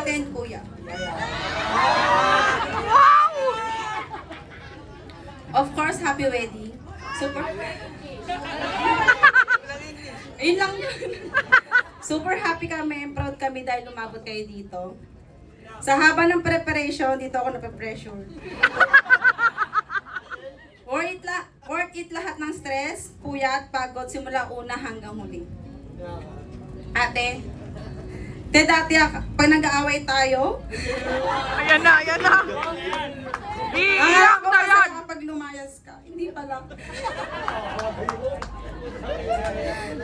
ate and kuya. Of course, happy wedding. Super. Ayun lang yun. Super happy kami, proud kami dahil lumabot kayo dito. Sa haba ng preparation, dito ako nape-pressure. Worth it lahat ng stress, kuya at pagod simula una hanggang huli. Ate, dati pag nag-aaway tayo, Ayan na, ayan na. Iiyak ako na kasi yan. kapag lumayas ka, hindi pala.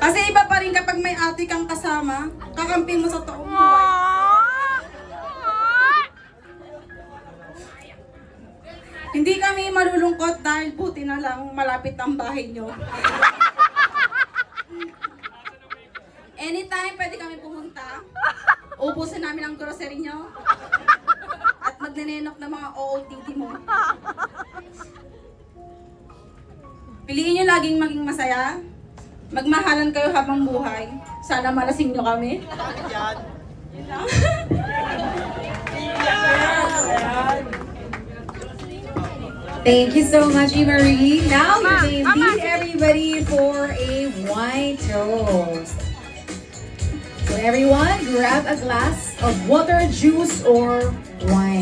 Kasi iba pa rin kapag may ate kang kasama, kakampi mo sa toong buhay. Hindi kami malulungkot dahil buti na lang malapit ang bahay nyo. Anytime pwede kami pumunta. Ubusin namin ang grocery nyo. At magnenenok ng mga OOTD mo. Piliin nyo laging maging masaya. Magmahalan kayo habang buhay. Sana malasing nyo kami. Yun lang. Thank you so much, Marie. Now you may lead everybody for a wine toast. So everyone, grab a glass of water, juice, or wine.